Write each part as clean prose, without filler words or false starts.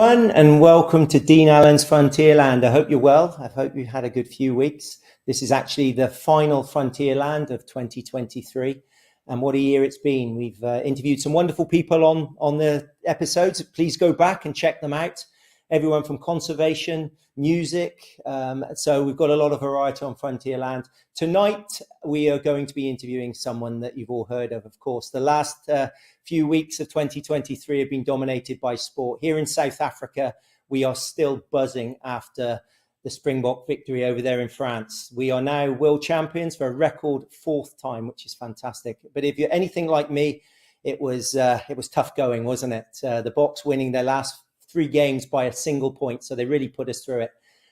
everyone, and welcome to Dean Allen's Frontierland. I hope you're well. I hope you've had a good few weeks. This is actually the final Frontierland of 2023, and what a year it's been. We've interviewed some wonderful people on the episodes. Please go back and check them out. Everyone from conservation, music. So we've got a lot of variety on Frontierland. Tonight, we are going to be interviewing someone that you've all heard of course. The last few weeks of 2023 have been dominated by sport. Here in South Africa, we are still buzzing after the Springbok victory over there in France. We are now world champions for a record fourth time, which is fantastic. But if you're anything like me, it was tough going, wasn't it? The Boks winning their last 3 games by a single point, so they really put us through it.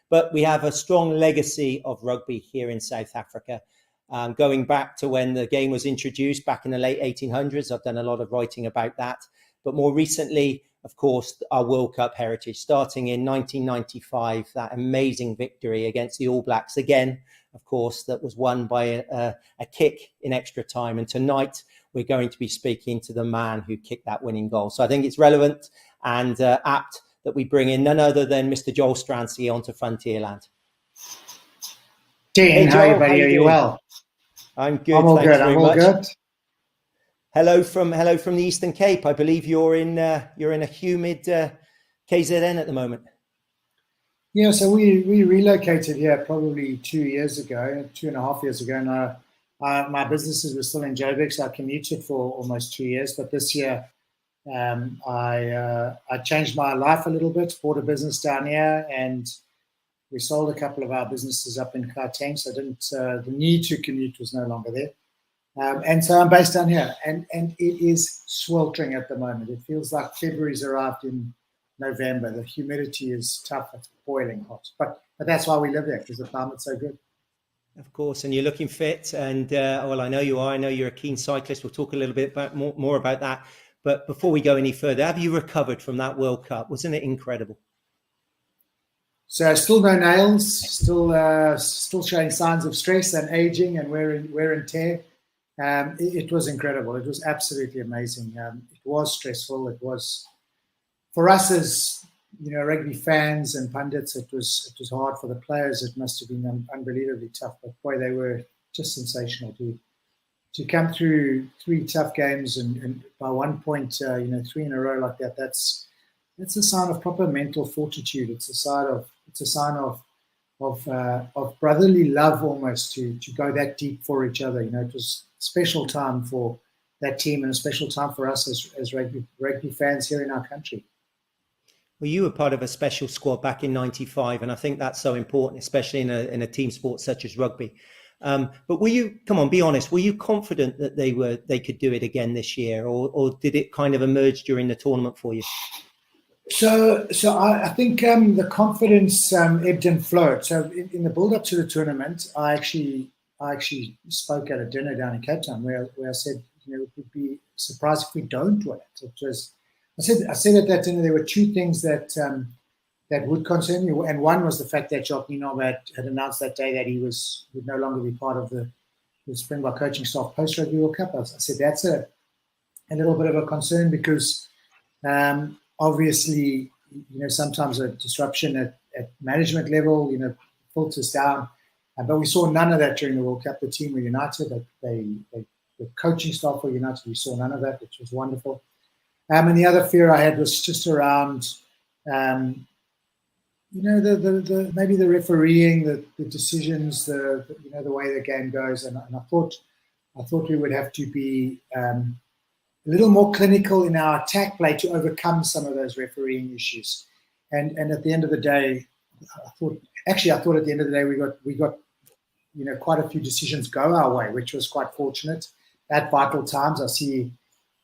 But we have a strong legacy of rugby here in South Africa. Going back to when the game was introduced back in the late 1800s, I've done a lot of writing about that. But more recently, of course, our World Cup heritage, starting in 1995, that amazing victory against the All Blacks. Again, of course, that was won by a kick in extra time. And tonight, we're going to be speaking to the man who kicked that winning goal. So I think it's relevant and apt that we bring in none other than Mr. Joel Stransky onto Frontierland. Dean, hey Joel, hi buddy, are you well? I'm good. I'm all Thanks good. very I'm all much. good. Hello from the Eastern Cape. I believe you're in a humid KZN at the moment. Yeah, so we relocated here probably 2.5 years ago, and my businesses were still in Joburg, so I commuted for almost 2 years. But this year, I changed my life a little bit, bought a business down here, and we sold a couple of our businesses up in Gauteng, so the need to commute was no longer there. And so I'm based down here, and it is sweltering at the moment. It feels like February's arrived in November. The humidity is tough. It's boiling hot. But that's why we live here, because the climate's so good. Of course, and you're looking fit, and well, I know you are. I know you're a keen cyclist. We'll talk a little bit more about that. But before we go any further, have you recovered from that World Cup? Wasn't it incredible? So still no nails, still showing signs of stress and aging and wear and tear. It was incredible. It was absolutely amazing. It was stressful. It was, for us as rugby fans and pundits, it was hard. For the players, it must have been unbelievably tough. But boy, they were just sensational to come through 3 tough games and by 1 point, 3 in a row like that. That's a sign of proper mental fortitude. It's a sign of brotherly love almost to go that deep for each other. It was a special time for that team and a special time for us as rugby fans here in our country. Well, you were part of a special squad back in '95, and I think that's so important, especially in a team sport such as rugby. But were you? Come on, be honest. Were you confident that they could do it again this year, or did it kind of emerge during the tournament for you? So I think the confidence ebbed and flowed. So in the build-up to the tournament, I actually spoke at a dinner down in Cape Town where I said, it would be surprised if we don't win it. I said at that dinner there were 2 things that would concern me, and one was the fact that Jacques Nienaber had announced that day that he would no longer be part of the Springbok coaching staff post Rugby World Cup. I said that's a little bit of a concern because. Obviously, sometimes a disruption at management level, filters down. But we saw none of that during the World Cup. The team were united. The coaching staff were united. We saw none of that, which was wonderful. And the other fear I had was just around, maybe the refereeing, the decisions, the way the game goes. And I thought we would have to be a little more clinical in our attack play to overcome some of those refereeing issues. And at the end of the day, I thought at the end of the day we got quite a few decisions go our way, which was quite fortunate at vital times. I see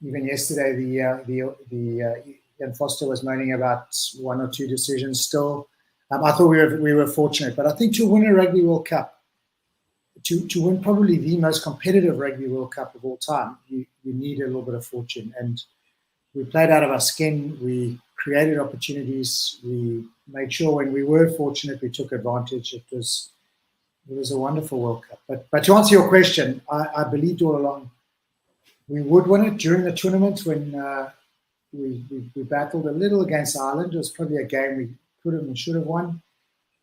even yesterday the Ian Foster was moaning about 1 or 2 decisions still. I thought we were fortunate, but I think to win a Rugby World Cup, to win probably the most competitive Rugby World Cup of all time, you need a little bit of fortune. And we played out of our skin. We created opportunities. We made sure when we were fortunate, we took advantage. It was a wonderful World Cup. But to answer your question, I believed all along we would win it during the tournament when we battled a little against Ireland. It was probably a game we could have and should have won.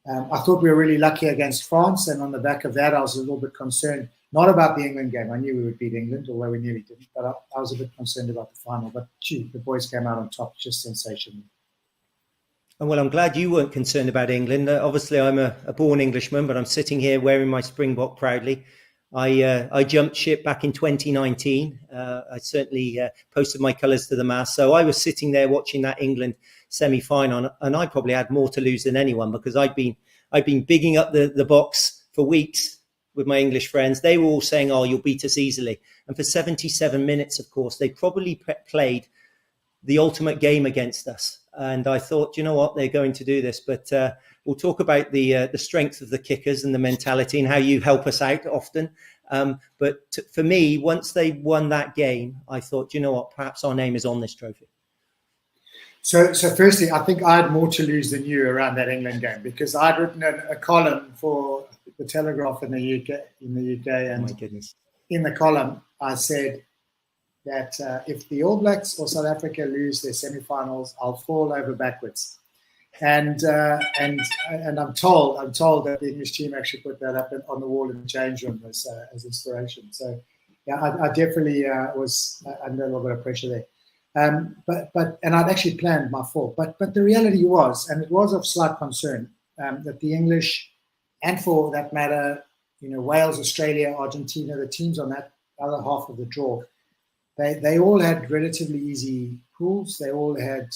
I thought we were really lucky against France, and on the back of that, I was a little bit concerned. Not about the England game. I knew we would beat England, although we nearly didn't. But I was a bit concerned about the final. But gee, the boys came out on top, just sensational. And well, I'm glad you weren't concerned about England. Obviously, I'm a born Englishman, but I'm sitting here wearing my Springbok proudly. I jumped ship back in 2019. I certainly posted my colours to the mast. So I was sitting there watching that England semi-final, and I probably had more to lose than anyone, because I'd been bigging up the box for weeks with my English friends. They were all saying, "Oh, you'll beat us easily." And for 77 minutes, of course, they probably played the ultimate game against us. And I thought, you know what, they're going to do this. But we'll talk about the strength of the kickers and the mentality and how you help us out often. But for me, once they won that game, I thought, you know what, perhaps our name is on this trophy. So firstly, I think I had more to lose than you around that England game, because I'd written a column for the Telegraph in the UK, and oh my goodness. In the column I said that if the All Blacks or South Africa lose their semi-finals, I'll fall over backwards. And I'm told that the English team actually put that up on the wall in the change room as inspiration. So yeah, I definitely was under a little bit of pressure there. But I'd actually planned my fall. But the reality was, and it was of slight concern, that the English, and for that matter, Wales, Australia, Argentina, the teams on that other half of the draw, they all had relatively easy pools. They all had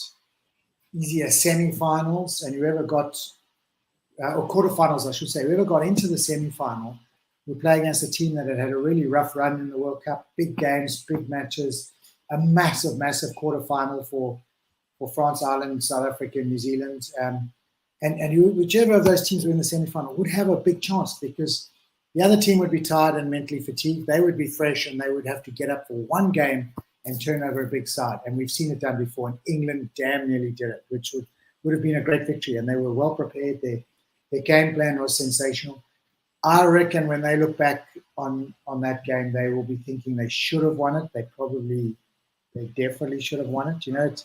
easier semi-finals, and whoever got, or quarterfinals, I should say, whoever got into the semi-final would play against a team that had had a really rough run in the World Cup, big games, big matches, a massive quarterfinal for France, Ireland, South Africa, New Zealand. And whichever of those teams were in the semi-final would have a big chance, because the other team would be tired and mentally fatigued. They would be fresh, and they would have to get up for one game and turn over a big side. And we've seen it done before, and England damn nearly did it, which would have been a great victory. And they were well prepared. Their game plan was sensational. I reckon when they look back on that game, they will be thinking they should have won it. They definitely should have won it.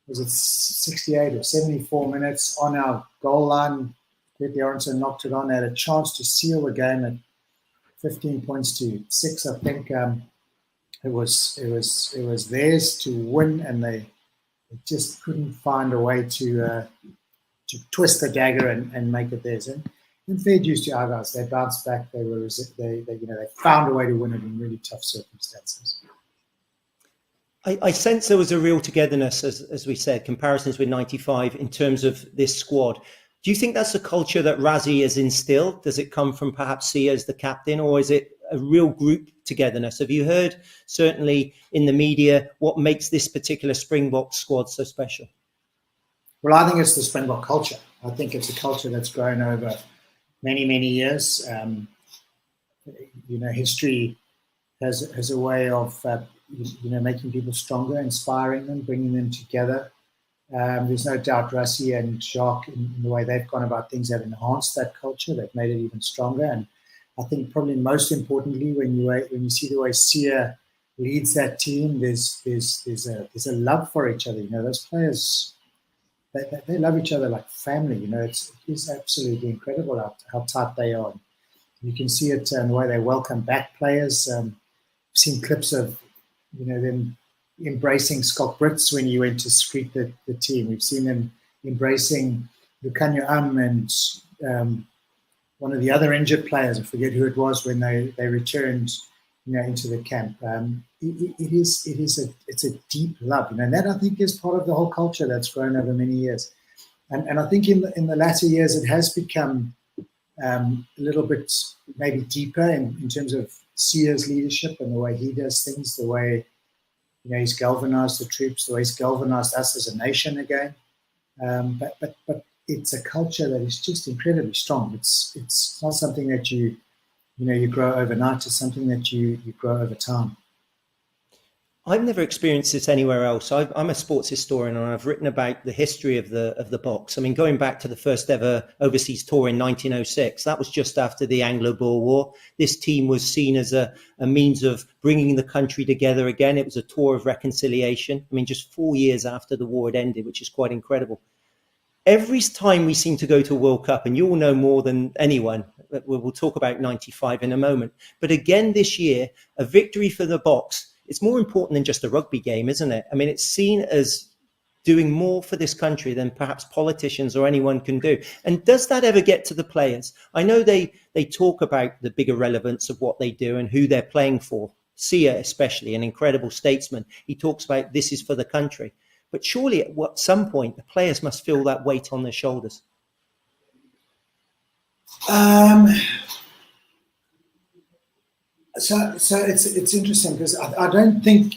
Was it 68 or 74 minutes on our goal line? Petty Aronson knocked it on. They had a chance to seal the game at 15 points to 6. I think it was theirs to win, and they just couldn't find a way to twist the dagger and make it theirs. And fair dues to our guys, they bounced back. They found a way to win it in really tough circumstances. I sense there was a real togetherness, as we said, comparisons with 95 in terms of this squad. Do you think that's a culture that Rassie has instilled? Does it come from perhaps Siya as the captain, or is it a real group togetherness? Have you heard, certainly in the media, what makes this particular Springbok squad so special? Well, I think it's the Springbok culture. I think it's a culture that's grown over many, many years. History has a way of making people stronger, inspiring them, bringing them together. There's no doubt Rassie and Jacques, in the way they've gone about things, have enhanced that culture. They've made it even stronger. And I think probably most importantly, when you see the way Siya leads that team, there's a love for each other. Those players, they love each other like family. It's absolutely incredible how tight they are. You can see it in the way they welcome back players. I've seen clips of them embracing Scott Brits when he went to greet the team. We've seen them embracing Lukhanyo and one of the other injured players, I forget who it was, when they returned into the camp. It's a deep love, and that, I think, is part of the whole culture that's grown over many years. And I think in the latter years it has become a little bit maybe deeper in terms of Siya's leadership and the way he does things, the way he's galvanized the troops, the way he's galvanized us as a nation again. But it's a culture that is just incredibly strong. It's not something that you grow overnight. It's something that you grow over time. I've never experienced this anywhere else. I'm a sports historian, and I've written about the history of the Boks. I mean, going back to the first ever overseas tour in 1906, that was just after the Anglo-Boer War. This team was seen as a means of bringing the country together again. It was a tour of reconciliation. I mean, just 4 years after the war had ended, which is quite incredible. Every time we seem to go to a World Cup, and you all know more than anyone, we'll talk about 95 in a moment. But again, this year, a victory for the Boks, it's more important than just a rugby game, isn't it? I mean, it's seen as doing more for this country than perhaps politicians or anyone can do. And does that ever get to the players? I know they talk about the bigger relevance of what they do and who they're playing for. Siya, especially, an incredible statesman, he talks about this is for the country. But surely at some point, the players must feel that weight on their shoulders. So it's interesting because I don't think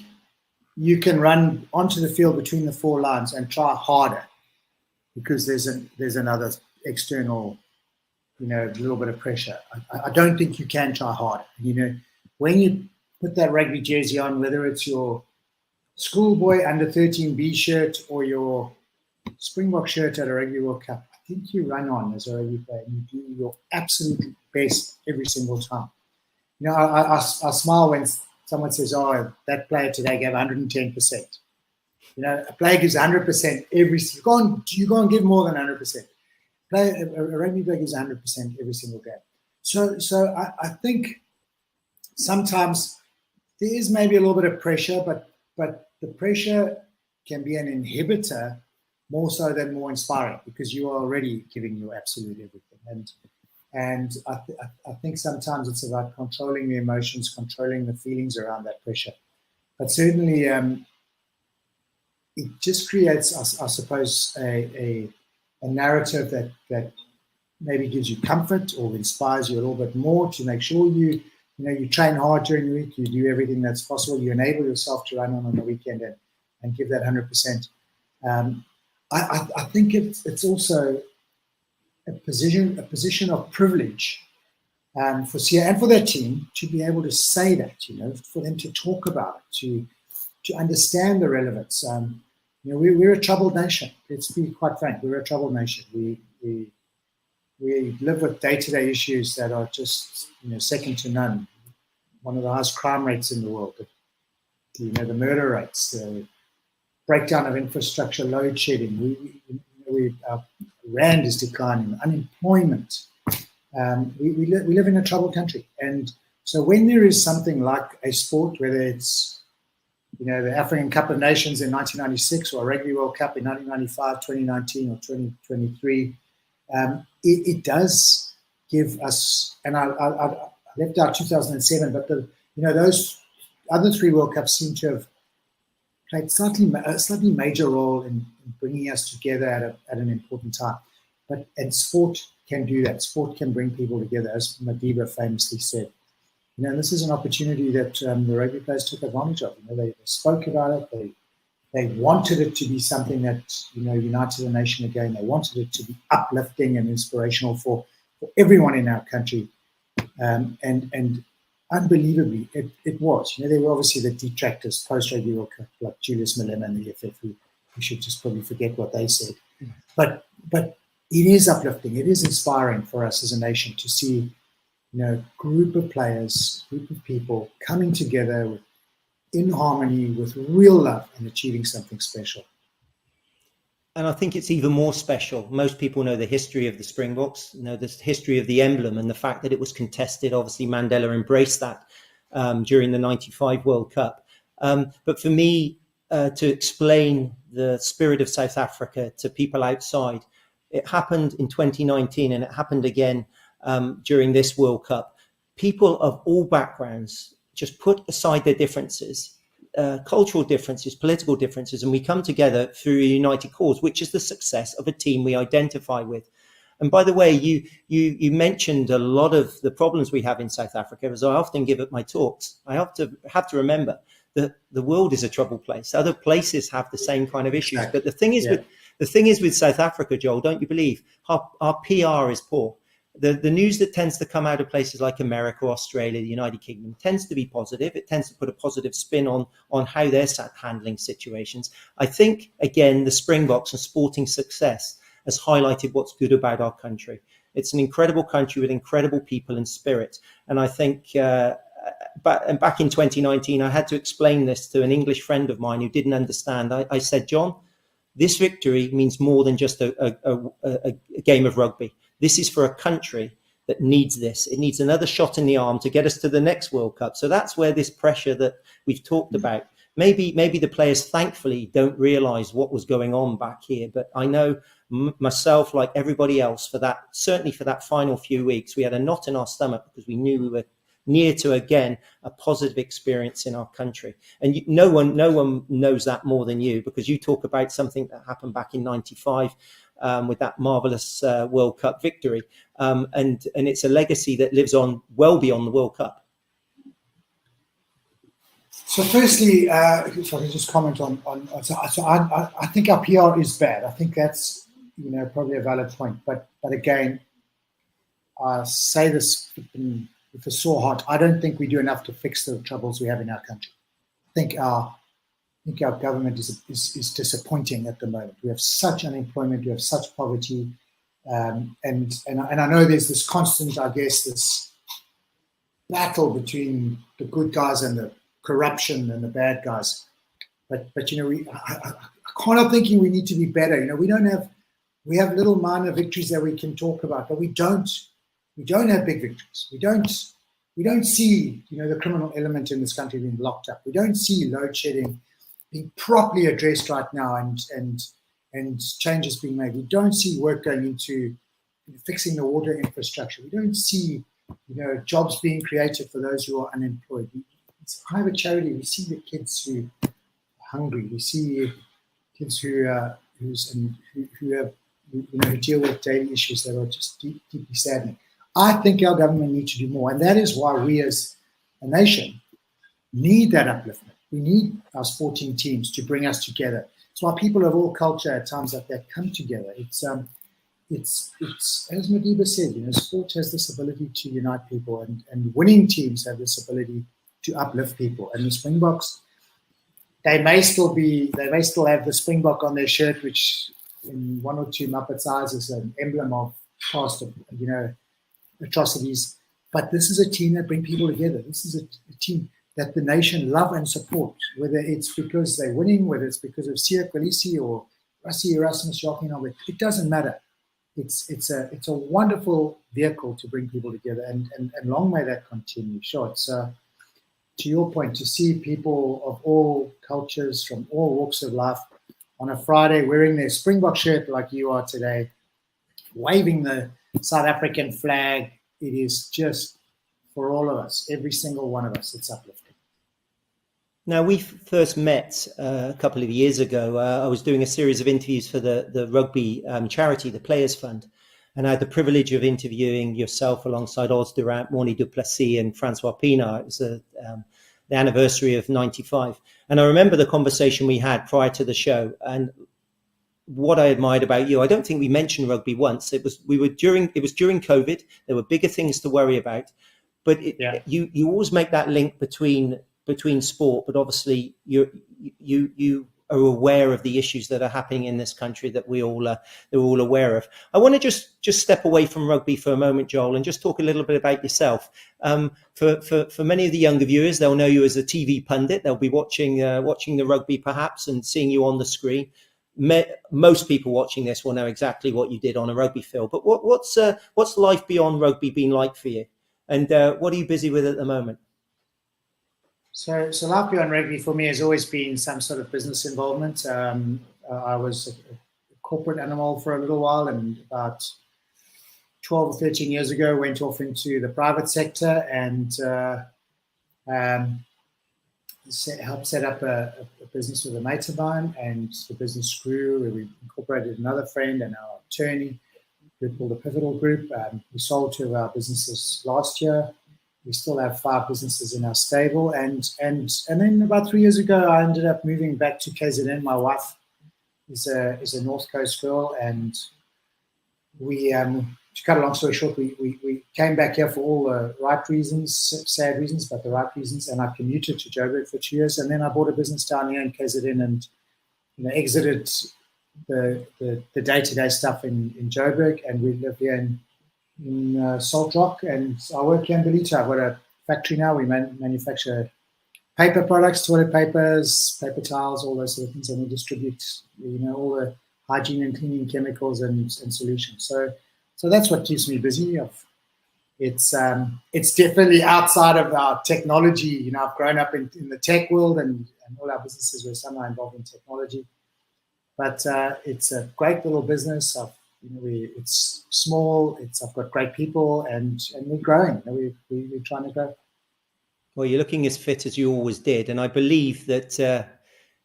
you can run onto the field between the four lines and try harder because there's another external, little bit of pressure. I don't think you can try harder. When you put that rugby jersey on, whether it's your schoolboy under 13B shirt or your Springbok shirt at a Rugby World Cup, I think you run on as a rugby player and you do your absolute best every single time. I smile when someone says, "Oh, that player today gave 110%." A player gives 100% you go and give more than 100%. A rugby player gives 100% every single game. So I think sometimes there is maybe a little bit of pressure, but the pressure can be an inhibitor more so than more inspiring because you are already giving your absolute everything. And I think sometimes it's about controlling the emotions, controlling the feelings around that pressure. But certainly it just creates, I suppose, a narrative that maybe gives you comfort or inspires you a little bit more to make sure you train hard during the week, you do everything that's possible, you enable yourself to run on the weekend and give that 100%. I think it's also a position of privilege for Siya and for their team to be able to say that, for them to talk about it, to understand the relevance. We're a troubled nation. Let's be quite frank. We're a troubled nation. We live with day-to-day issues that are just second to none. One of the highest crime rates in the world. The murder rates, the breakdown of infrastructure, load shedding. Our rand is declining. Unemployment. We live in a troubled country, and so when there is something like a sport, whether it's the African Cup of Nations in 1996 or a Rugby World Cup in 1995, 2019, or 2023, it does give us. And I left out 2007, but those other three World Cups seem to have played a slightly major role in bringing us together at an important time. And sport can do that. Sport can bring people together, as Madiba famously said. This is an opportunity that the rugby players took advantage of. They spoke about it. They wanted it to be something that united the nation again. They wanted it to be uplifting and inspirational for everyone in our country. And unbelievably, it was. There were obviously the detractors post-Rugby World Cup, like Julius Malema and the EFF, who we should just probably forget what they said. But it is uplifting. It is inspiring for us as a nation to see, group of players, group of people coming together in harmony with real love and achieving something special. And I think it's even more special. Most people know the history of the Springboks, the history of the emblem and the fact that it was contested. Obviously, Mandela embraced that during the 95 World Cup. But for me, to explain the spirit of South Africa to people outside, it happened in 2019 and it happened again during this World Cup. People of all backgrounds just put aside their differences, cultural differences, political differences, and we come together through a united cause, which is the success of a team we identify with. And by the way, you mentioned a lot of the problems we have in South Africa, as I often give at my talks. I have to remember that the world is a troubled place. Other places have the same kind of issues. But the thing is with South Africa, Joel, don't you believe, our PR is poor. The news that tends to come out of places like America, Australia, the United Kingdom tends to be positive. It tends to put a positive spin on how they're handling situations. I think, again, the Springboks and sporting success has highlighted what's good about our country. It's an incredible country with incredible people and spirit. And I think back in 2019, I had to explain this to an English friend of mine who didn't understand. I said, John, this victory means more than just a game of rugby. This is for a country that needs this. It needs another shot in the arm to get us to the next World Cup. So that's where this pressure that we've talked about, maybe the players thankfully don't realise what was going on back here. But I know myself, like everybody else, certainly for that final few weeks, we had a knot in our stomach because we knew we were near to, again, a positive experience in our country. And no one knows that more than you, because you talk about something that happened back in '95 with that marvellous World Cup victory. And it's a legacy that lives on well beyond the World Cup. So firstly, if I can just comment on I think our PR is bad. I think that's, probably a valid point. But again, I say this with a sore heart. I don't think we do enough to fix the troubles we have in our country. I think our government is disappointing at the moment. We have such unemployment, we have such poverty, and I know there's this constant, I guess, this battle between the good guys and the corruption and the bad guys. But I can't help thinking we need to be better. We have little minor victories that we can talk about, but we don't have big victories. We don't see, the criminal element in this country being locked up. We don't see load shedding being properly addressed right now and changes being made. We don't see work going into fixing the water infrastructure. We don't see, jobs being created for those who are unemployed. It's private charity. We see the kids who are hungry. We see kids who have who deal with daily issues that are just deeply saddening. I think our government needs to do more, and that is why we as a nation need that upliftment. We need our sporting teams to bring us together. It's why people of all culture at times like that come together. It's as Madiba said, sport has this ability to unite people, and winning teams have this ability to uplift people. And the Springboks, they may still have the Springbok on their shirt, which in one or two Muppets' eyes is an emblem of past, atrocities. But this is a team that brings people together. This is a team that the nation love and support, whether it's because they're winning, whether it's because of Siya Kolisi or Rassie Erasmus Jockey, it doesn't matter. It's a wonderful vehicle to bring people together, and long may that continue. Sure, it's to your point, to see people of all cultures from all walks of life on a Friday wearing their Springbok shirt like you are today, waving the South African flag, it is just, for all of us, every single one of us, it's uplifting. Now, we first met a couple of years ago. I was doing a series of interviews for the rugby charity, the Players Fund, and I had the privilege of interviewing yourself alongside Oz Durant, Morny du Plessis and Francois Pienaar. It was the anniversary of '95. And I remember the conversation we had prior to the show, and what I admired about you, I don't think we mentioned rugby once. It was during COVID. There were bigger things to worry about, but you always make that link between sport. But obviously, you are aware of the issues that are happening in this country that we're all aware of. I want to just step away from rugby for a moment, Joel, and just talk a little bit about yourself. For many of the younger viewers, they'll know you as a TV pundit. They'll be watching the rugby perhaps and seeing you on the screen. Most people watching this will know exactly what you did on a rugby field. But what's life beyond rugby been like for you? And what are you busy with at the moment? So life beyond rugby for me has always been some sort of business involvement. I was a corporate animal for a little while, and about 12 or 13 years ago went off into the private sector and helped set up a business with a mate of mine, and the business grew. We incorporated another friend and our attorney, a group called the Pivotal Group. We sold 2 of our businesses last year. We still have 5 businesses in our stable, and then about 3 years ago, I ended up moving back to KZN. My wife is a North Coast girl, and we to cut a long story short, we came back here for all the right reasons, sad reasons, but the right reasons. And I commuted to Joburg for 2 years, and then I bought a business down here in KZN, and exited the day-to-day stuff in Joburg, and we live here in Salt Rock, and I work here in Belita. I've got a factory now. We manufacture paper products, toilet papers, paper towels, all those sort of things, and we distribute, all the hygiene and cleaning chemicals and solutions. So that's what keeps me busy. It's definitely outside of our technology. I've grown up in the tech world, and all our businesses were somehow involved in technology. But it's a great little business. It's small. I've got great people, and we're growing. We're trying to grow. Well, you're looking as fit as you always did, and I believe that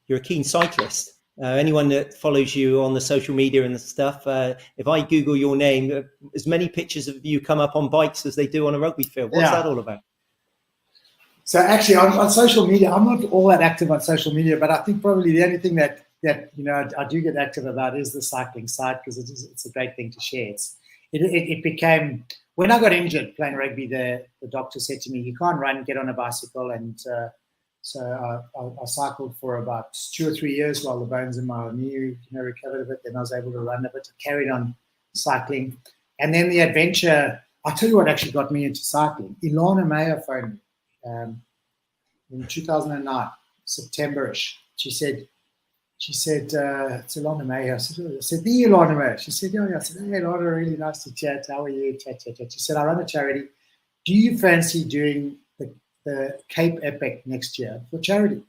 you're a keen cyclist. Anyone that follows you on the social media and the stuff, if I Google your name, as many pictures of you come up on bikes as they do on a rugby field. What's that all about? So actually, on social media, I'm not all that active on social media, but I think probably the only thing that I do get active about is the cycling side, because it's a great thing to share. It became, when I got injured playing rugby, the doctor said to me, "You can't run, get on a bicycle," and so I cycled for about 2 or 3 years while the bones in my knee recovered a bit. Then I was able to run a bit. I carried on cycling, and then the adventure. I'll tell you what actually got me into cycling. Ilana Meyer phoned me in 2009, September-ish. She said, "It's Ilana Meyer." I said, "The Ilana Meyer." She said, "Yeah." I said, "Hey, Ilana, really nice to chat. How are you?" Chat. She said, "I run a charity. Do you fancy doing the Cape Epic next year for charity?"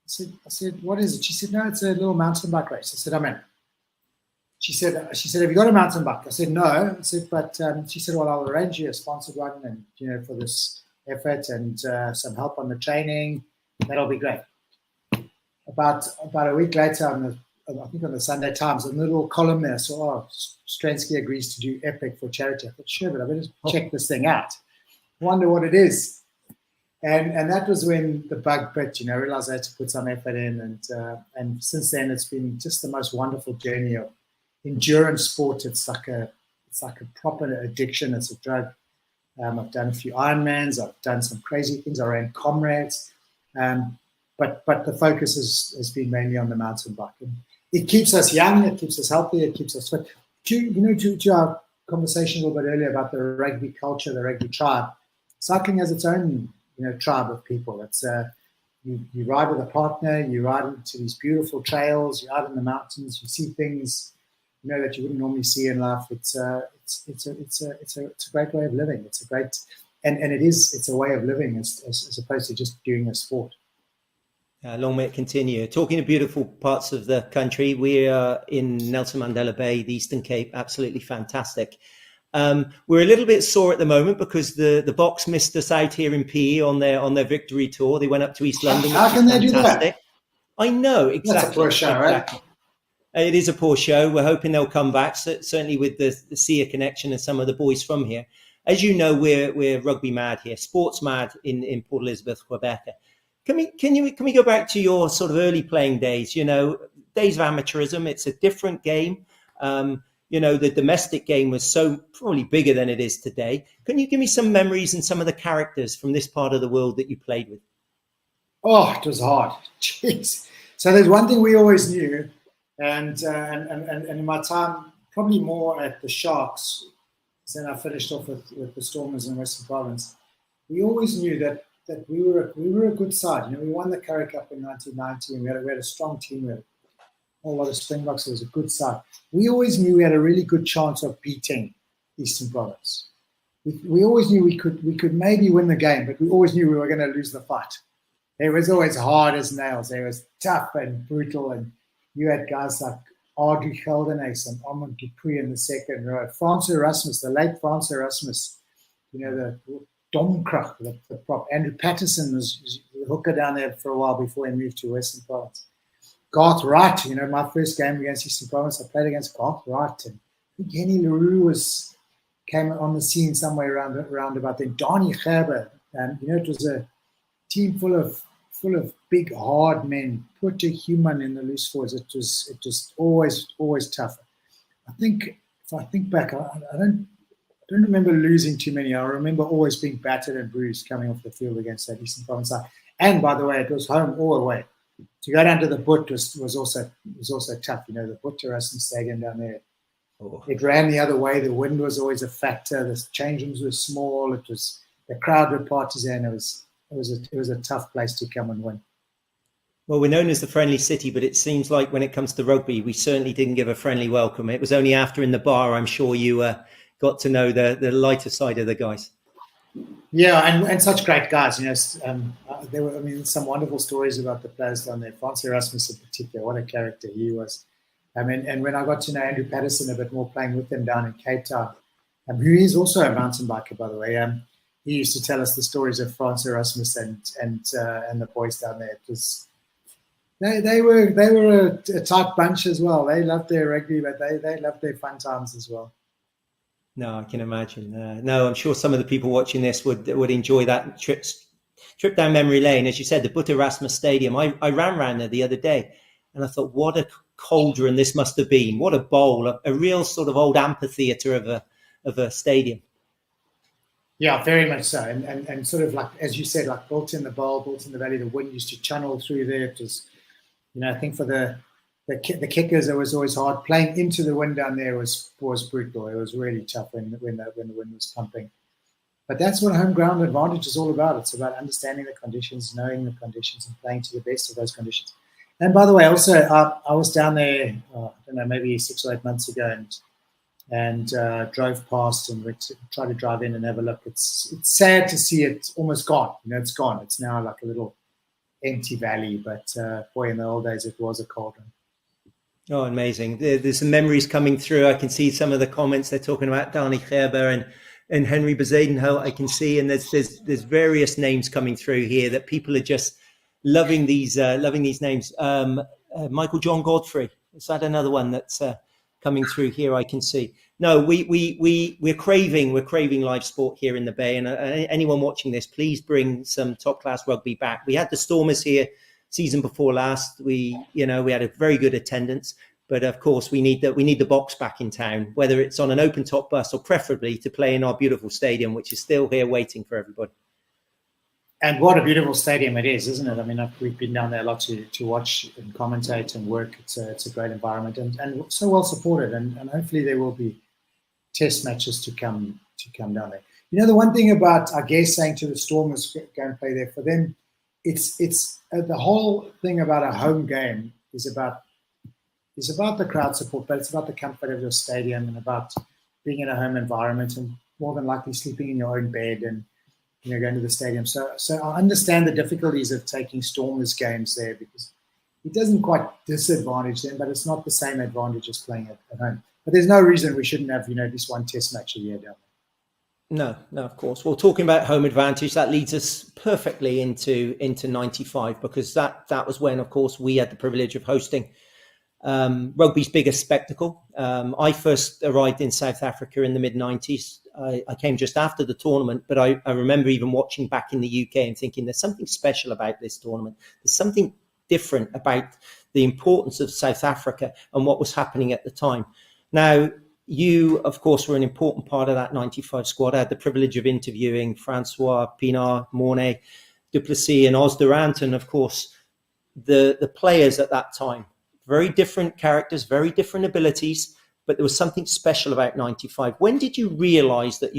I said, "What is it?" She said, "No, it's a little mountain bike race." I said, "I'm in." She said, "Have you got a mountain bike?" I said, "No." I said, "But," she said, "Well, I'll arrange you a sponsored one, and for this effort, and some help on the training. That'll be great." About a week later, I think on the Sunday Times, a little column there, so Stransky agrees to do Epic for charity. I thought, sure, but I better check this thing out. Wonder what it is. And that was when the bug bit, realized I had to put some effort in. And since then, it's been just the most wonderful journey of endurance sport. It's like a proper addiction. It's a drug. I've done a few Ironmans. I've done some crazy things. I ran comrades. But the focus has been mainly on the mountain bike. And it keeps us young. It keeps us healthy. It keeps us fit. To our conversation a little bit earlier about the rugby culture, the rugby tribe, cycling has its own tribe of people. It's you ride with a partner, you ride into these beautiful trails, you're out in the mountains, you see things that you wouldn't normally see in life. It's a great way of living. It's a great it's a way of living as opposed to just doing a sport. Long may it continue. Talking of beautiful parts of the country, we are in Nelson Mandela Bay, the Eastern Cape, absolutely fantastic. We're a little bit sore at the moment because the Boks missed us out here in PE on their victory tour. They went up to East London. How can they do that? I know, exactly. That's a poor show, exactly. Right? It is a poor show. We're hoping they'll come back, certainly with the Siya connection and some of the boys from here. As you know, we're rugby mad here, sports mad in Port Elizabeth, Quebec. Can we go back to your sort of early playing days? Days of amateurism. It's a different game. The domestic game was so probably bigger than it is today. Can you give me some memories and some of the characters from this part of the world that you played with? Oh, it was hard. Jeez. So there's one thing we always knew, and in my time, probably more at the Sharks, then I finished off with the Stormers in Western Province. We always knew that we were a good side. We won the Currie Cup in 1990, and we had a strong team. We had a whole lot of Springboks. It was a good side. We always knew we had a really good chance of beating Eastern Province. We always knew we could maybe win the game, but we always knew we were going to lose the fight. It was always hard as nails. It was tough and brutal, and you had guys like Audrey Geldenhuys and Armand Dupuy in the second row. Frans Erasmus, the late Frans Erasmus, the Domkrach, the prop. Andrew Patterson was the hooker down there for a while before he moved to Western Province. Garth Wright, my first game against Eastern Province, I played against Garth Wright. And I think Henny LaRue came on the scene somewhere around about then. Donnie Gerber. It was a team full of big, hard men. Put a human in the loose forwards. It was always tough. I think if I think back, I don't remember losing too many. I remember always being battered and bruised coming off the field against that Eastern Province side. And by the way, it was home all the way. To go down to the Boot was also tough. The Boot Terrassen Stadium down there. Oh. It ran the other way. The wind was always a factor. The change rooms were small. The crowd were partisan. It was a tough place to come and win. Well, we're known as the friendly city, but it seems like when it comes to rugby, we certainly didn't give a friendly welcome. It was only after in the bar, I'm sure you got to know the lighter side of the guys. Yeah, and such great guys. There were some wonderful stories about the players down there. Franz Erasmus in particular, what a character he was. And when I got to know Andrew Patterson a bit more, playing with him down in Cape Town, who is also a mountain biker, by the way. He used to tell us the stories of Franz Erasmus and the boys down there. It was. They were a tight bunch as well. They loved their rugby, but they loved their fun times as well. No, I can imagine. No, I'm sure some of the people watching this would enjoy that trip down memory lane. As you said, the Boot Erasmus Stadium. I ran around there the other day, and I thought, what a cauldron this must have been. What a bowl, a real sort of old amphitheatre of a stadium. Yeah, very much so. And sort of like, as you said, like built in the bowl, built in the valley. The wind used to channel through there. It was. I think for the kickers, it was always hard. Playing into the wind down there was brutal. It was really tough when the wind was pumping. But that's what home ground advantage is all about. It's about understanding the conditions, knowing the conditions, and playing to the best of those conditions. And by the way, also, I was down there, I don't know, maybe 6 or 8 months ago, and drove past and went to try to drive in and have a look. It's sad to see it almost gone. It's gone. It's now like a little empty valley, but boy, in the old days it was a cauldron. Oh, amazing. There's some memories coming through. I can see some of the comments they're talking about Dani Gerber and Henry Bezuidenhout, I can see, and there's various names coming through here that people are just loving these names. Michael John Godfrey, is that another one that's coming through here? I can see. No, we're craving live sport here in the Bay, and anyone watching this, please bring some top class rugby back. We had the Stormers here season before last. We had a very good attendance, but of course we need the Boks back in town, whether it's on an open top bus or preferably to play in our beautiful stadium, which is still here waiting for everybody. And what a beautiful stadium it is, isn't it? I mean, we've been down there a lot to watch and commentate and work. It's a great environment and so well supported, and hopefully there will be test matches to come down there. The one thing about, I guess, saying to the Stormers, go and play there, for them, it's the whole thing about a home game is about the crowd support, but it's about the comfort of your stadium and about being in a home environment and more than likely sleeping in your own bed and going to the stadium. So I understand the difficulties of taking Stormers games there because it doesn't quite disadvantage them, but it's not the same advantage as playing at home. But there's no reason we shouldn't have, this one test match a year down there. No, of course. Well, talking about home advantage, that leads us perfectly into 95, because that was when, of course, we had the privilege of hosting rugby's biggest spectacle. I first arrived in South Africa in the mid-90s. I came just after the tournament, but I remember even watching back in the UK and thinking there's something special about this tournament. There's something different about the importance of South Africa and what was happening at the time. Now, you, of course, were an important part of that 95 squad. I had the privilege of interviewing Francois, Pienaar, Mornay, Duplessis and Os Durant, and of course, the players at that time. Very different characters, very different abilities, but there was something special about 95. When did you realise that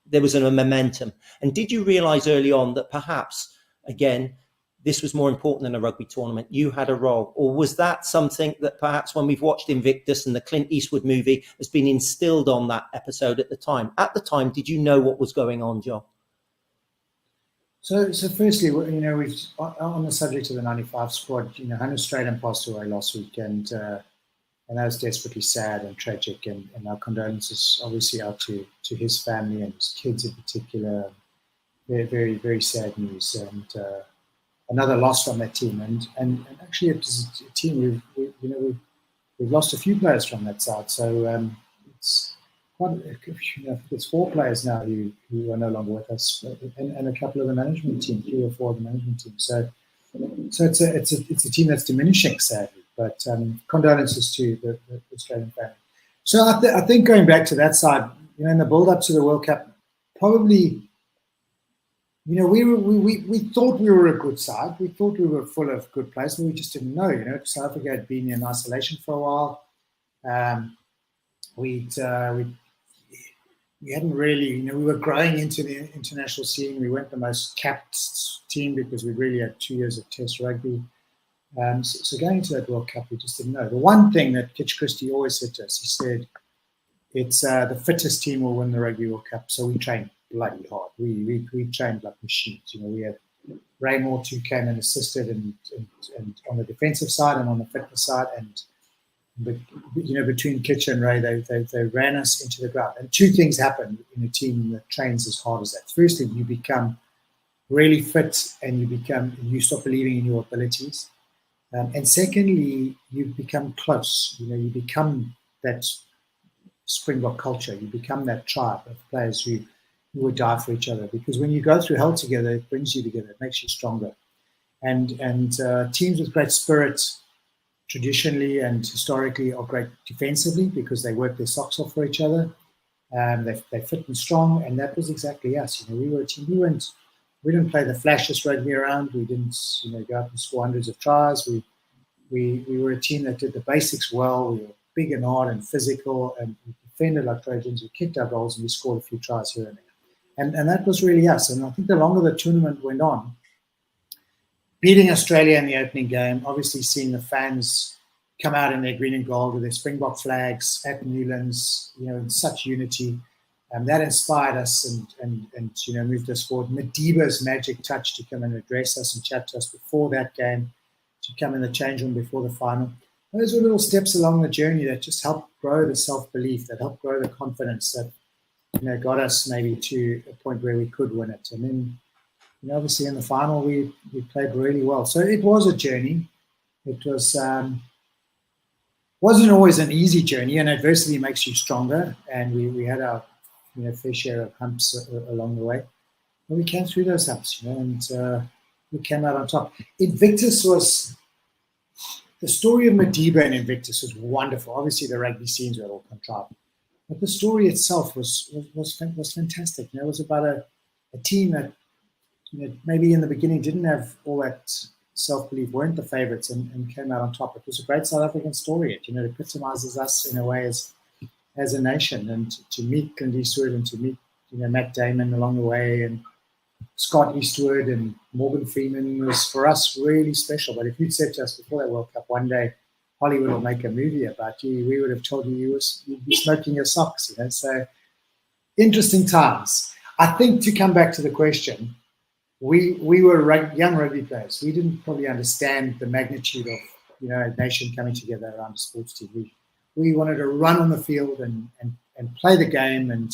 there was a momentum? And did you realise early on that perhaps, again, this was more important than a rugby tournament? You had a role. Or was that something that perhaps when we've watched Invictus and the Clint Eastwood movie has been instilled on that episode at the time? At the time, did you know what was going on, Joel? So firstly, we've on the subject of the 95 squad, Hannes Straden passed away last week, and that was desperately sad and tragic, and our condolences obviously out to his family and his kids in particular. Very, very, very sad news, and another loss from that team. And actually, it's a team we've lost a few players from that side. So it's quite it's 4 players now who are no longer with us, and a couple of the management team, 3 or 4 of the management team. So it's a team that's diminishing, sadly. But condolences to the Australian family. So I think going back to that side, in the build-up to the World Cup, probably, we thought we were a good side. We thought we were full of good players, but we just didn't know. South Africa had been in isolation for a while. We hadn't really, we were growing into the international scene. We weren't the most capped team because we really had 2 years of Test rugby. So going into that World Cup, we just didn't know. The one thing that Kitch Christie always said to us, he said, it's the fittest team will win the Rugby World Cup. So we trained bloody hard. We trained like machines. We had Ray Moore who came and assisted and on the defensive side and on the fitness side. But between Kitch and Ray, they ran us into the ground. And two things happen in a team that trains as hard as that. Firstly, you become really fit and you stop believing in your abilities. And secondly, you become close. You become that Springbok culture. You become that tribe of players who would die for each other. Because when you go through hell together, it brings you together. It makes you stronger. And teams with great spirit, traditionally and historically, are great defensively because they work their socks off for each other. They're fit and strong, and that was exactly us. We were a team. We didn't play the flashiest rugby around. We didn't, go out and score hundreds of tries. We were a team that did the basics well. We were big and hard and physical, and we defended like Trojans. We kicked our goals, and we scored a few tries here and there. And that was really us. And I think the longer the tournament went on, beating Australia in the opening game, obviously seeing the fans come out in their green and gold with their Springbok flags at Newlands, in such unity. That inspired us and moved us forward. Madiba's magic touch to come and address us and chat to us before that game, to come in the change room before the final. Those were little steps along the journey that just helped grow the self-belief, that helped grow the confidence that got us maybe to a point where we could win it. And then, obviously in the final we played really well. So it was a journey. It was wasn't always an easy journey, and adversity makes you stronger. And we had our fair share of humps along the way. But we came through those humps, and we came out on top. Invictus was, the story of Madiba and Invictus was wonderful. Obviously the rugby scenes were all contrived, but the story itself was fantastic. It was about a team that maybe in the beginning didn't have all that self-belief, weren't the favourites, and came out on top. It was a great South African story. It epitomises us in a way as a nation, and to meet Clint Eastwood and to meet Matt Damon along the way, and Scott Eastwood and Morgan Freeman was for us really special. But if you'd said to us before that World Cup, one day Hollywood will make a movie about you, we would have told you you'd be smoking your socks. So interesting times. I think, to come back to the question, we were young rugby players. We didn't probably understand the magnitude of a nation coming together around a sports team. We wanted to run on the field and play the game. And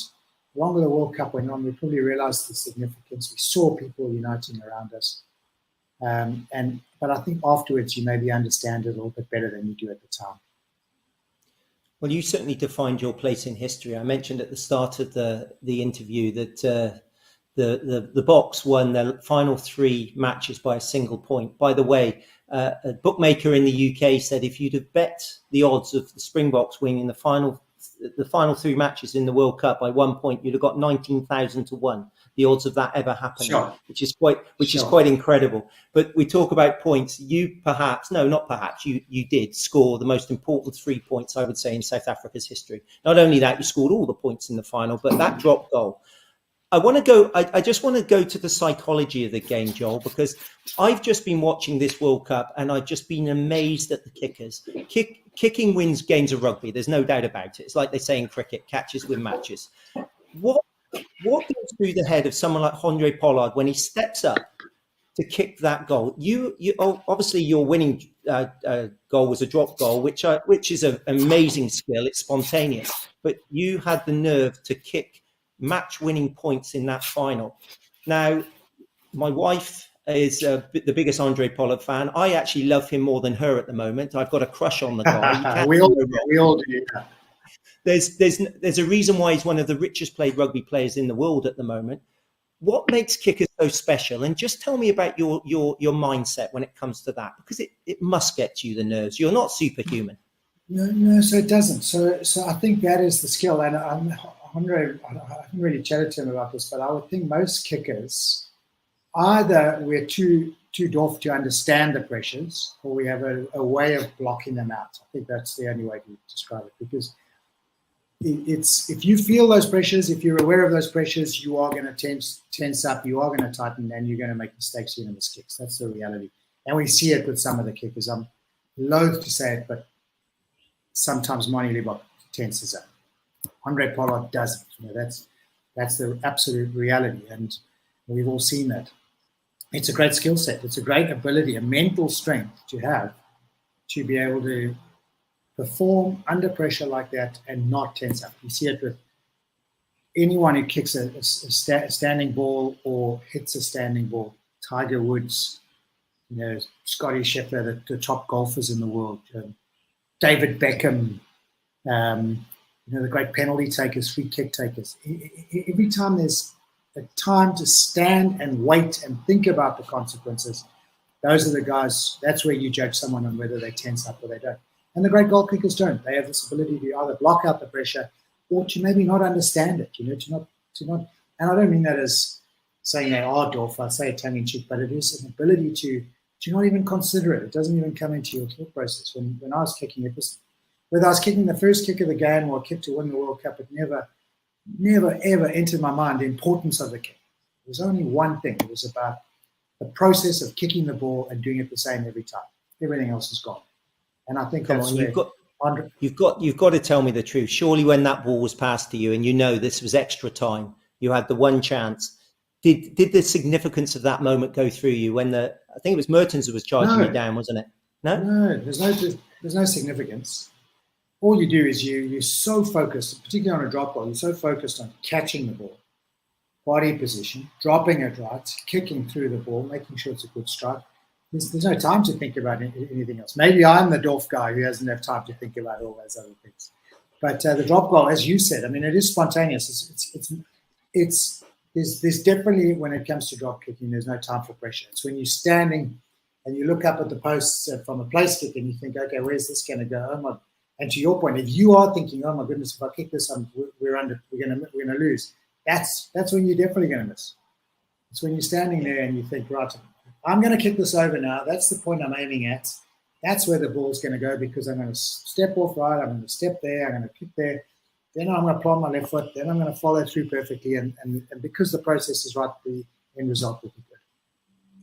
the longer the World Cup went on, we probably realized the significance. We saw people uniting around us. But I think afterwards you maybe understand it a little bit better than you do at the time. Well, you certainly defined your place in history. I mentioned at the start of the interview that the Boks won their final 3 matches by a single point. By the way, a bookmaker in the UK said if you'd have bet the odds of the Springboks winning the final 3 matches in the World Cup by 1 point, you'd have got 19,000 to 1. The odds of that ever happening, sure. which is quite incredible. But we talk about points. You did score the most important 3 points, I would say, in South Africa's history. Not only that, you scored all the points in the final, but that drop goal. I just want to go to the psychology of the game, Joel, because I've just been watching this World Cup and I've just been amazed at the kickers. Kicking wins games of rugby. There's no doubt about it. It's like they say in cricket, catches win matches. What goes through the head of someone like Andre Pollard when he steps up to kick that goal? You obviously your winning goal was a drop goal, which is an amazing skill. It's spontaneous, but you had the nerve to kick match-winning points in that final. Now, my wife is the biggest Andre Pollard fan. I actually love him more than her at the moment. I've got a crush on the guy. We all do. There's a reason why he's one of the richest played rugby players in the world at the moment. What makes kickers so special? And just tell me about your mindset when it comes to that, because it must get to you the nerves. You're not superhuman. No. So it doesn't. So I think that is the skill. And Andre, I haven't really chatted to him about this, but I would think most kickers either we're too daft to understand the pressures, or we have a way of blocking them out. I think that's the only way to describe it, because it's if you feel those pressures, if you're aware of those pressures, you are going to tense up, you are going to tighten, and you're going to make mistakes, you're going to miss kicks. That's the reality. And we see it with some of the kickers. I'm loath to say it, but sometimes Mani Libbok tenses up. Andre Pollard doesn't. That's the absolute reality, and we've all seen that. It's a great skill set. It's a great ability, a mental strength to have, to be able to perform under pressure like that and not tense up. You see it with anyone who kicks a standing ball or hits a standing ball. Tiger Woods, Scotty Scheffler, the top golfers in the world. David Beckham, the great penalty takers, free kick takers. Every time there's a time to stand and wait and think about the consequences, those are the guys, that's where you judge someone on whether they tense up or they don't. And the great goal kickers don't. They have this ability to either block out the pressure or to maybe not understand it, to not, and I don't mean that as saying they are daft, I say it tongue in cheek, but it is an ability to not even consider it. It doesn't even come into your thought process. When I was kicking, it was, whether I was kicking the first kick of the game or a kick to win the World Cup, it never ever entered my mind the importance of the kick. It was only one thing. It was about the process of kicking the ball and doing it the same every time. Everything else is gone. And I think you've got to tell me the truth. Surely when that ball was passed to you and this was extra time, you had the one chance. Did the significance of that moment go through you when I think it was Mertens who was charging you down, wasn't it? No, there's no significance. All you do is you're so focused, particularly on a drop ball, you're so focused on catching the ball, body position, dropping it right, kicking through the ball, making sure it's a good strike. There's no time to think about anything else. Maybe I'm the daft guy who doesn't have time to think about all those other things. But the drop goal, as you said, I mean, it is spontaneous. There's definitely, when it comes to drop kicking, there's no time for pressure. It's when you're standing and you look up at the posts from a place kick and you think, okay, where's this going to go? Oh my! And to your point, if you are thinking, oh my goodness, if I kick this, we're going to lose. That's when you're definitely going to miss. It's when you're standing there and you think, right, I'm going to kick this over now. That's the point I'm aiming at. That's where the ball's going to go, because I'm going to step off right. I'm going to step there. I'm going to kick there. Then I'm going to plant my left foot. Then I'm going to follow through perfectly. And because the process is right, the end result will be good.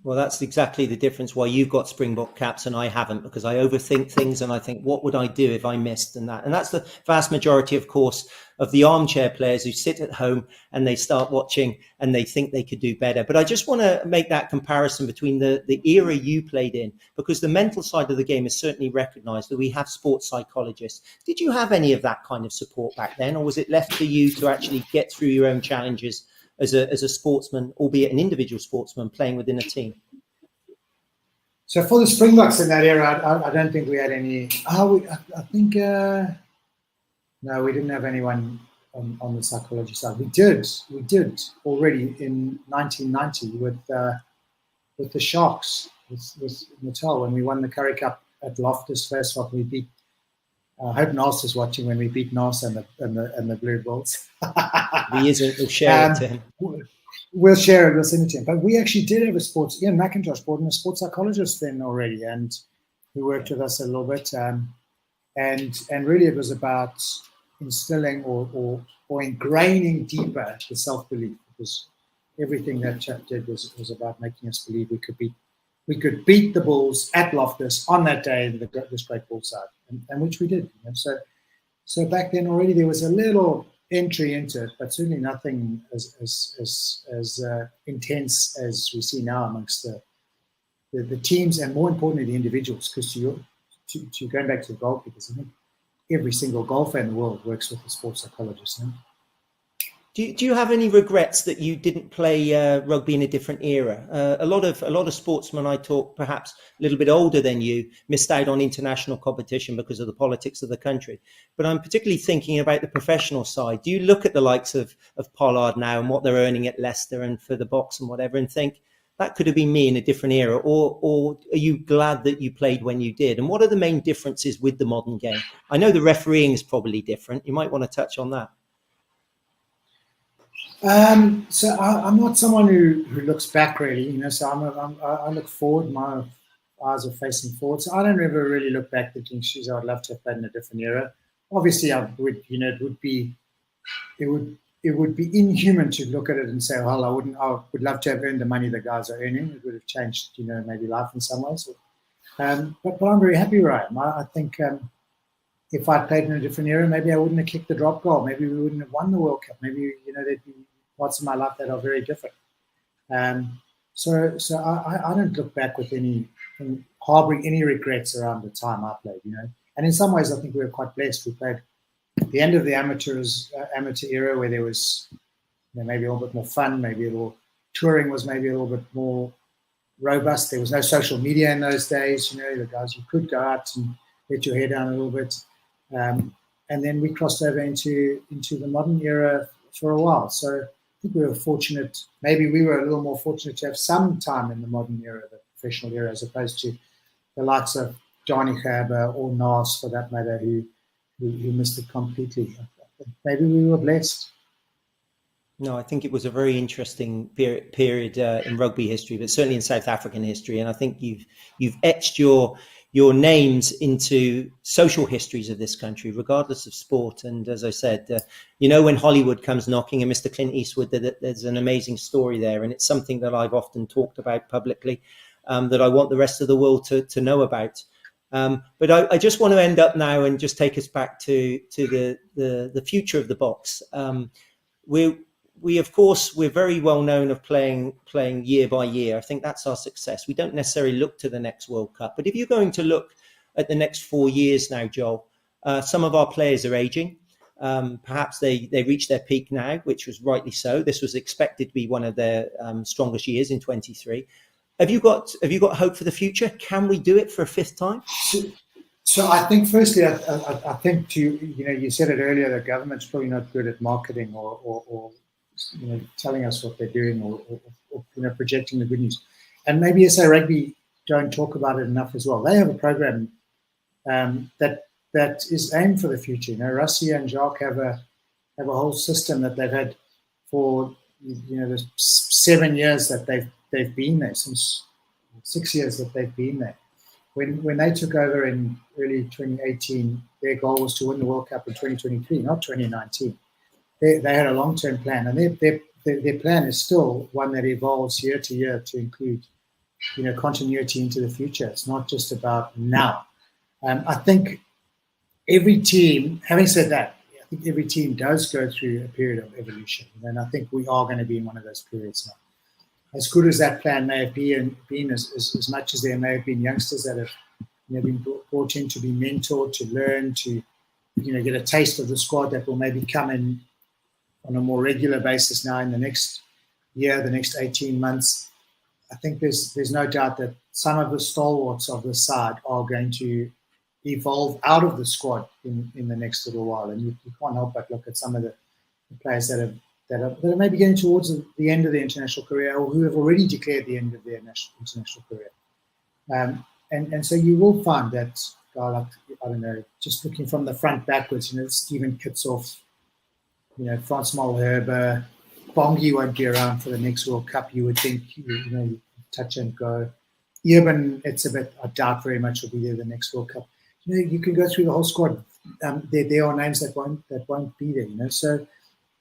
Well, that's exactly the difference why you've got Springbok caps and I haven't, because I overthink things and I think, what would I do if I missed and that? And that's the vast majority, of course, of the armchair players who sit at home and they start watching and they think they could do better. But I just want to make that comparison between the era you played in, because the mental side of the game is certainly recognised that we have sports psychologists. Did you have any of that kind of support back then, or was it left to you to actually get through your own challenges as a sportsman, albeit an individual sportsman playing within a team? So for the Springboks in that era, I don't think we had any. I think no, we didn't have anyone on the psychology side. We did already in 1990 with the Sharks with Natal when we won the Currie Cup at Loftus first. What we beat. I hope Nas is watching when we beat Nas and the Blue Bulls. He isn't. We'll share it to him. We'll share it. We'll send it to him. But we actually did have Ian McIntosh brought in a sports psychologist then already, and who worked with us a little bit. And really, it was about instilling or ingraining deeper the self-belief, because everything that chap did was about making us believe we could beat the Bulls at Loftus on that day, this great Bull side, and which we did. So back then already there was a little entry into it, but certainly nothing as intense as we see now amongst the teams, and more importantly the individuals. Because to going back to the goalkeepers, I think every single golfer in the world works with a sports psychologist. Do you have any regrets that you didn't play rugby in a different era? A lot of sportsmen I talk, perhaps a little bit older than you, missed out on international competition because of the politics of the country. But I'm particularly thinking about the professional side. Do you look at the likes of Pollard now and what they're earning at Leicester and for the Boks and whatever, and think, that could have been me in a different era, or are you glad that you played when you did? And what are the main differences with the modern game? I know the refereeing is probably different. You might want to touch on that. So I'm not someone who looks back really, so I look forward. My eyes are facing forward, so I don't ever really look back thinking, "Geez, I'd love to have played in a different era." Obviously, I would, it would be inhuman to look at it and say, "Well, I would love to have earned the money the guys are earning." It would have changed, maybe life in some ways. But I'm very happy where I am. I think if I played in a different era, maybe I wouldn't have kicked the drop goal. Maybe we wouldn't have won the World Cup. Maybe there'd be parts of my life that are very different. So I don't look back with harboring any regrets around the time I played. And in some ways, I think we were quite blessed. We played at the end of the amateur era, where there was maybe a little bit more fun, maybe touring was maybe a little bit more robust. There was no social media in those days. The guys, you could go out and let your hair down a little bit. And then we crossed over into the modern era for a while. So I think we were fortunate. Maybe we were a little more fortunate to have some time in the modern era, the professional era, as opposed to the likes of Johnny Gerber or Nas, for that matter, who missed it completely. Maybe we were blessed. No, I think it was a very interesting period in rugby history, but certainly in South African history. And I think you've etched your names into social histories of this country, regardless of sport. And as I said, when Hollywood comes knocking, and Mr. Clint Eastwood, there's an amazing story there. And it's something that I've often talked about publicly, that I want the rest of the world to know about. But I just want to end up now and just take us back to the future of the Boks. We're very well known of playing year by year. I think that's our success. We don't necessarily look to the next World Cup. But if you're going to look at the next 4 years now, Joel, some of our players are aging. Perhaps they reached their peak now, which was rightly so. This was expected to be one of their strongest years in 23. Have you got hope for the future? Can we do it for a fifth time? So I think, firstly, I think you said it earlier, the government's probably not good at marketing or telling us what they're doing or projecting the good news. And maybe SA Rugby don't talk about it enough as well. They have a program that is aimed for the future. Rassia and Jacques have a whole system that they've had for the 7 years that they've been there, since 6 years that they've been there. When they took over in early 2018, their goal was to win the World Cup in 2023, not 2019. They had a long-term plan, and their plan is still one that evolves year to year to include, continuity into the future. It's not just about now. I think every team, having said that, I think every team does go through a period of evolution, and I think we are going to be in one of those periods now. As good as that plan may have been as much as there may have been youngsters that have been brought in to be mentored, to learn, to get a taste of the squad that will maybe come in on a more regular basis now in the next year, the next 18 months. I think there's no doubt that some of the stalwarts of the side are going to evolve out of the squad in the next little while. And you can't help but look at some of the players that are maybe getting towards the end of their international career, or who have already declared the end of their international career. And so you will find that, I don't know, just looking from the front backwards, Stephen Kitsoff, Frans Malherbe, Bongi won't be around for the next World Cup. You would think, touch and go. Eben, it's a bit, I doubt very much will be there the next World Cup. You can go through the whole squad. There are names that won't be there. So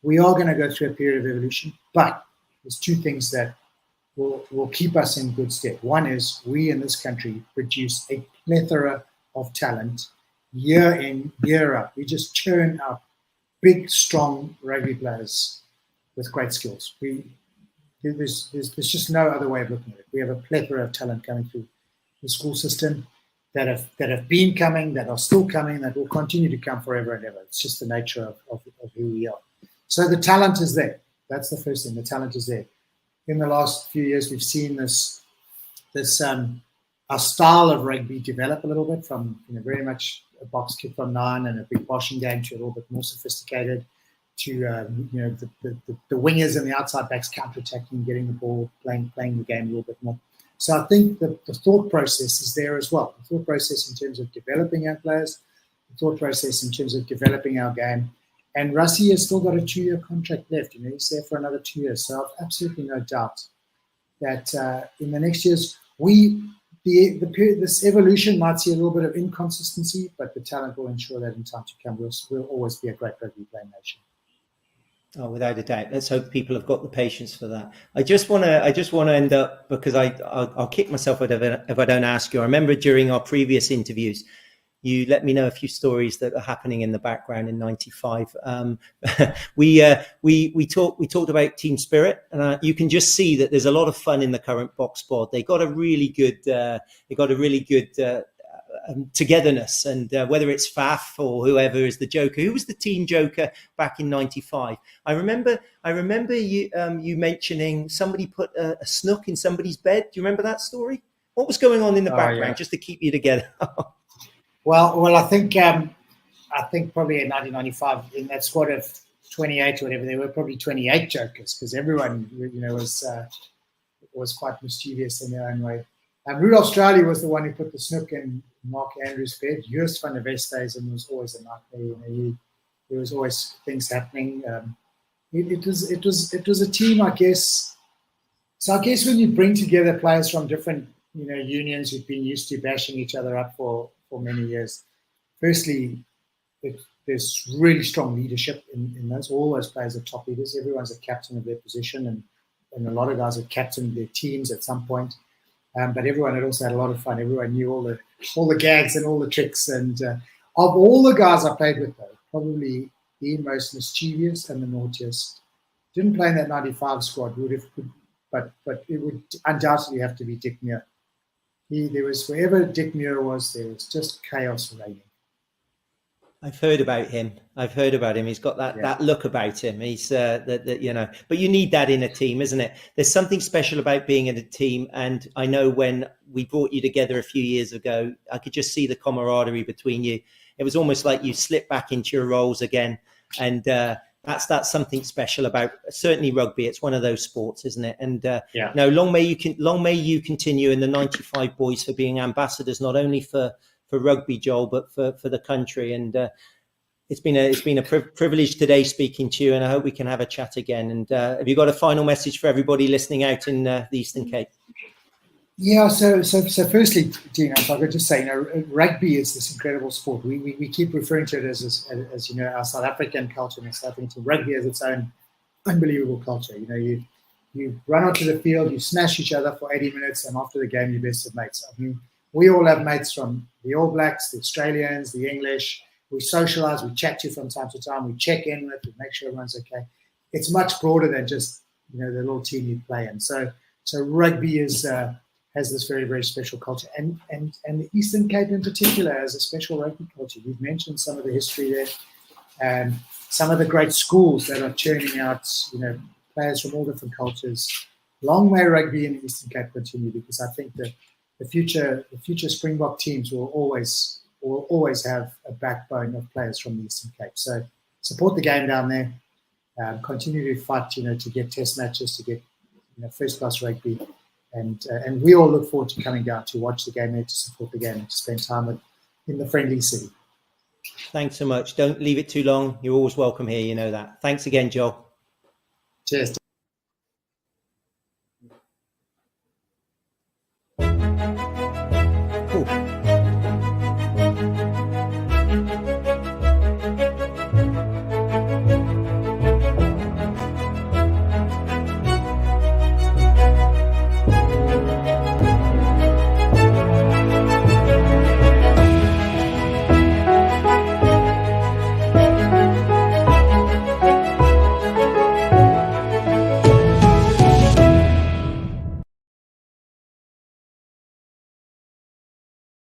we are going to go through a period of evolution, but there's two things that will keep us in good stead. One is we in this country produce a plethora of talent year in, year out. We just churn out big, strong rugby players with great skills. There's just no other way of looking at it. We have a plethora of talent coming through the school system that have been coming, that are still coming, that will continue to come forever and ever. It's just the nature of who we are. So the talent is there. That's the first thing. The talent is there. In the last few years, we've seen this our style of rugby develop a little bit from very much a box kick from 9 and a big boshing game to a little bit more sophisticated. the wingers and the outside backs counter-attacking, getting the ball, playing the game a little bit more. So I think the thought process is there as well. The thought process in terms of developing our players, the thought process in terms of developing our game. And Rassie has still got a 2-year contract left. He's there for another 2 years. So I've absolutely no doubt that in the next years, this evolution might see a little bit of inconsistency, but the talent will ensure that in time to come, we'll always be a great rugby playing nation. Oh, without a doubt. Let's hope people have got the patience for that. I just want to end up, because I'll kick myself if I don't ask you. I remember during our previous interviews, you let me know a few stories that are happening in the background in '95. We talked about team spirit, and you can just see that there's a lot of fun in the current Boks squad. They got a really good togetherness, and whether it's Faf or whoever is the joker. Who was the team joker back in '95? I remember you mentioning somebody put a snook in somebody's bed. Do you remember that story? What was going on in the background just to keep you together? Well, I think probably in 1995 in that squad of 28 or whatever, there were probably 28 jokers, because everyone was quite mischievous in their own way. Rudolf Strauly was the one who put the snook in Mark Andrews' bed. Joost van der Westhuizen and was always a nightmare. There was always things happening. It was a team, I guess. So I guess when you bring together players from different unions who've been used to bashing each other up for many years, firstly, there's really strong leadership in those. All those players are top leaders. Everyone's a captain of their position, and a lot of guys have captained their teams at some point. But everyone had also had a lot of fun. Everyone knew all the gags and all the tricks. And of all the guys I played with, though, probably the most mischievous and the naughtiest. Didn't play in that '95 squad. But it would undoubtedly have to be Dick Muir. There was, wherever Dick Muir was, there was just chaos reigning. I've heard about him. He's got that look about him. He's but you need that in a team, isn't it? There's something special about being in a team. And I know when we brought you together a few years ago, I could just see the camaraderie between you. It was almost like you slipped back into your roles again. And that's something special about certainly rugby. It's one of those sports, isn't it? And long may you continue in the '95 boys for being ambassadors, not only for rugby, Joel, but for the country. And it's been a privilege today speaking to you, and I hope we can have a chat again. And have you got a final message for everybody listening out in the Eastern Cape? Yeah, so firstly, Dean, if I could just say, rugby is this incredible sport. We keep referring to it as our South African culture and South African. Rugby has its own unbelievable culture. You run onto the field, you smash each other for 80 minutes, and after the game, you're best of mates. I mean, we all have mates from the All Blacks, the Australians, the English. We socialise, we chat to you from time to time, we check in with, we make sure everyone's okay. It's much broader than just the little team you play in. So rugby has this very, very special culture, and the Eastern Cape in particular has a special rugby culture. We've mentioned some of the history there, and some of the great schools that are churning out players from all different cultures. Long may rugby in the Eastern Cape continue, because I think that the future Springbok teams will always have a backbone of players from the Eastern Cape. So support the game down there. Continue to fight, to get test matches, to get first class rugby, and we all look forward to coming down to watch the game there, to support the game, and to spend time in the friendly city. Thanks so much. Don't leave it too long. You're always welcome here. You know that. Thanks again, Joel. Cheers.